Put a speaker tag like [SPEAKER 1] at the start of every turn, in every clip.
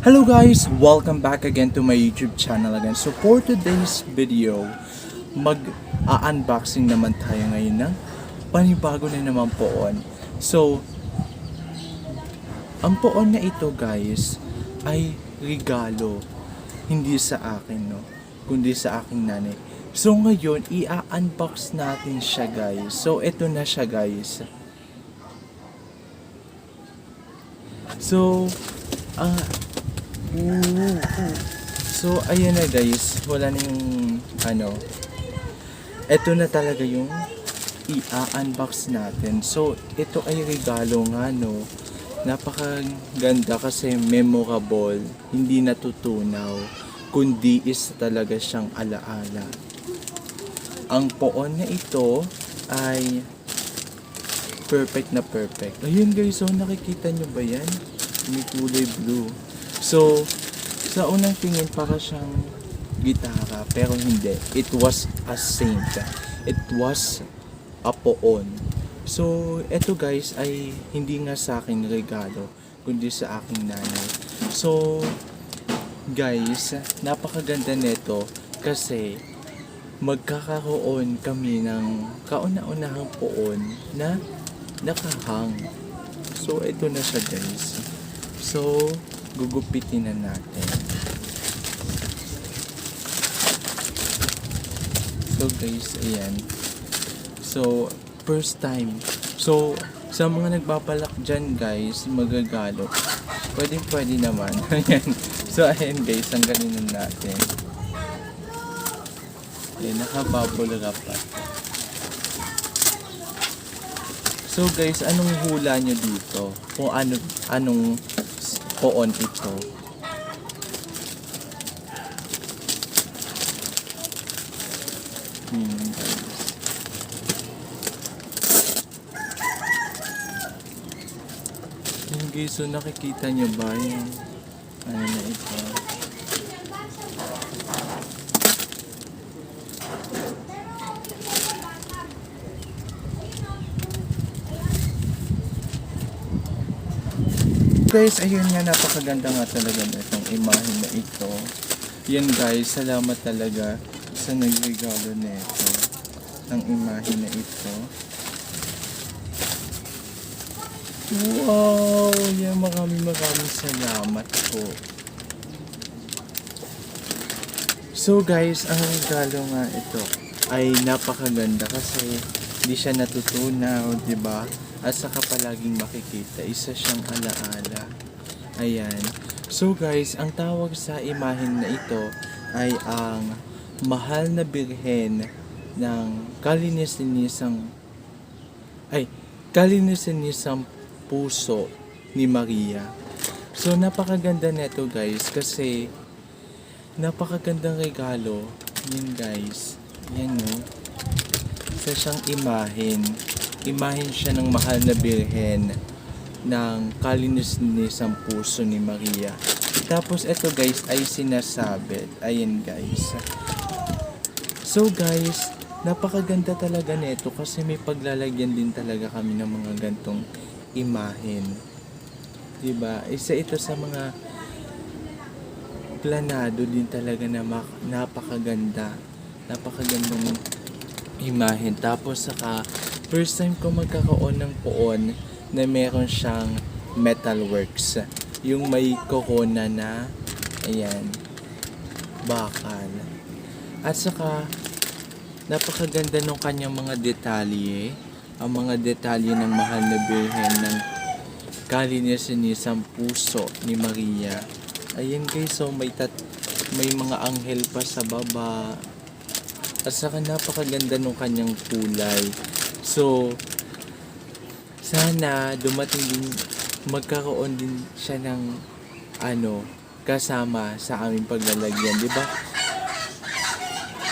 [SPEAKER 1] Hello guys! Welcome back again to my YouTube channel again. So for today's video, mag-unboxing naman tayo ngayon ng panibago na naman poon. So, ang poon na ito guys ay regalo. Hindi sa akin no, kundi sa aking nanay. So ngayon, i-unbox natin siya guys. So ito na siya guys. So, So, ayan na guys, wala na yung ito na talaga yung i-unbox natin. So, ito ay regalo nga no, napakaganda kasi memorable, hindi natutunaw, kundi is talaga siyang alaala. Ang poon na ito ay perfect na perfect. Ayun guys, so nakikita nyo ba yan? May kulay blue. So, sa unang tingin para siyang gitara, pero hindi. It was a saint. It was a poon. So, eto guys ay hindi nga sa akin regalo, kundi sa aking nanay. So, guys, napakaganda nito kasi magkakaroon kami ng kauna-unahang poon na nakahang. So, ito na siya guys. So, gugupitin na natin. So guys, ayan. So, first time. So, sa mga nagbabalak dyan guys, magagalo. Pwede naman. Ayan. So, ayan guys, ang galing natin. Ayan, naka-bubble wrap pa. So guys, anong hula nyo dito? Kung anong poon ito? Guys. Guys, so nakikita nyo ba yung na ito? Guys, ayun nga, napakaganda nga talaga itong imahe na ito. Yan guys, salamat talaga sa nagregalo nito ng imahe na ito. Wow! Yan, maraming salamat po. So guys, ang regalo nga ito ay napakaganda kasi hindi siya natutunaw, diba? At saka palaging makikita, isa siyang alaala. Ayan. So guys, ang tawag sa imahen na ito ay ang mahal na birhen ng kalinisan-nisang puso ni Maria. So napakaganda nito guys kasi napakagandang regalo. Yan guys. Yan no. Isa siyang imahen siya ng mahal na birhen ng kalinis-nisang puso ni Maria. Tapos ito guys ay sinasabit. Ayan guys. So guys, napakaganda talaga nito kasi may paglalagyan din talaga kami ng mga gantong imahen. Diba? Isa ito sa mga planado din talaga na napakaganda. Napakagandang imahen. Tapos saka first time ko magkakaon ng poon na meron siyang metalworks. Yung may kokona na, ayan, bakal. At saka, napakaganda ng kanyang mga detalye. Ang mga detalye ng mahal na birhen ng kalinisan-nisang puso ni Maria. Ayan guys, so may mga anghel pa sa baba. At saka napakaganda ng kanyang kulay. So, sana magkaroon din siya ng kasama sa aming paglalagyan, di ba?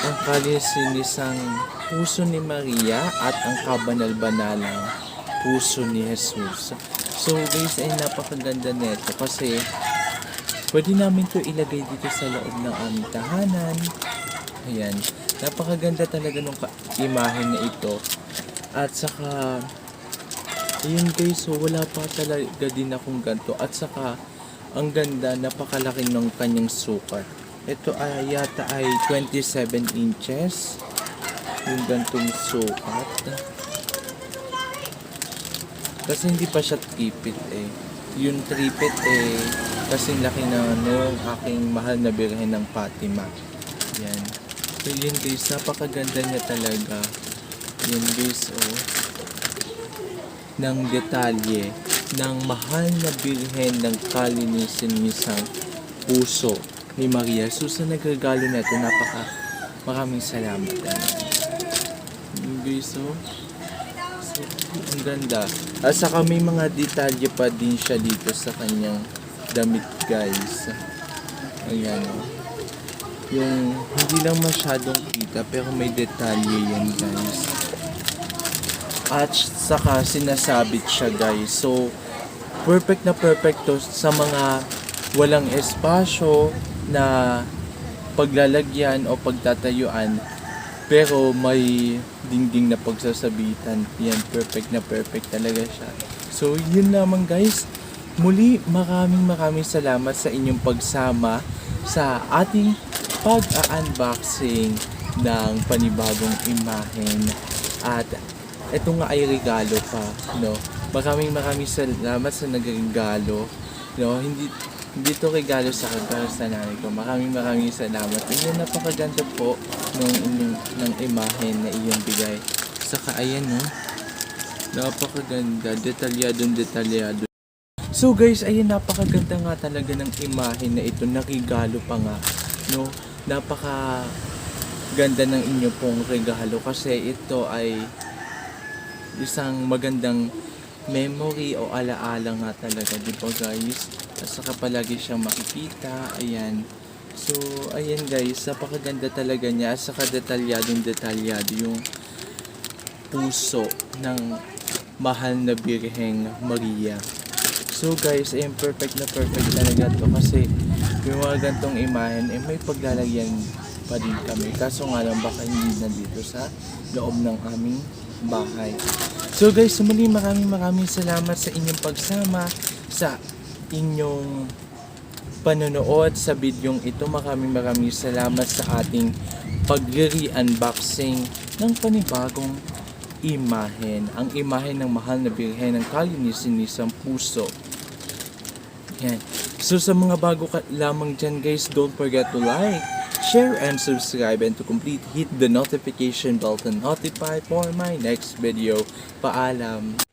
[SPEAKER 1] Ang kalinisan puso ni Maria at ang kabanal-banalang puso ni Jesus. So guys, ay napakaganda nito kasi pwede namin to ilagay dito sa loob ng aming tahanan. Ayan, napakaganda talaga ng imahe na ito. At saka Ayun guys, so wala pa talaga din akong ganito. At saka, Ang ganda, napakalaki ng kanyang sukat. Ito ay yata ay 27 inches. Yung gantong sukat. Kasi hindi pa siya tripit eh. Yung tripit eh, kasing laki na nung aking mahal na birhen ng Fatima. Yan. So yun guys, napakaganda niya talaga. Yan guys, oh. Ng detalye ng mahal na birhen ng kalinisan-nisang puso ni Maria. So sa nagregalo na ito, maraming salamat. Yan guys, oh. So, ang ganda. At saka may mga detalye pa din siya dito sa kanyang damit guys. Ayan o. Yung hindi lang masyadong kita pero may detalye yan guys. At saka sinasabit siya guys. So perfect na perfect to sa mga walang espasyo na paglalagyan o pagtatayuan. Pero may dingding na pagsasabitan. Yan, perfect na perfect talaga siya. So, yun lamang guys. Muli, maraming salamat sa inyong pagsama sa ating pag-unboxing ng panibagong imahen. At ito nga ay regalo pa, no? Maraming salamat sa nagregalo. No, hindi to regalo sa akin para sa nanay ko. Maraming salamat. Ayan, napakaganda po ng imahen na iyong bigay. Saka ayan, no? Napakaganda. Detalyado. So guys, ayan, napakaganda nga talaga ng imahen na ito. Regalo pa nga, no? Napakaganda ng inyo pong regalo kasi ito ay isang magandang memory o alaala nga talaga, di ba guys? At saka palagi siyang makikita, ayan. So, ayan guys, napakaganda talaga niya. At saka detalyado yung puso ng mahal na Birheng Maria. So guys, ayan, perfect na perfect talaga to kasi yung mga gantong imahen, may paglalagyan pa din kami. Kaso nga lang baka hindi nandito sa loob ng aming bahay. So guys, muli maraming salamat sa inyong pagsama, sa inyong panonood sa bidyong ito. Maraming salamat sa ating pag-re-unboxing ng panibagong imahen. Ang imahen ng mahal na Birhen ng kalinisan-nisang puso. Yan. So sa mga bago ka lamang dyan guys, don't forget to like, share, and subscribe, and to complete, hit the notification bell to notify for my next video. Paalam!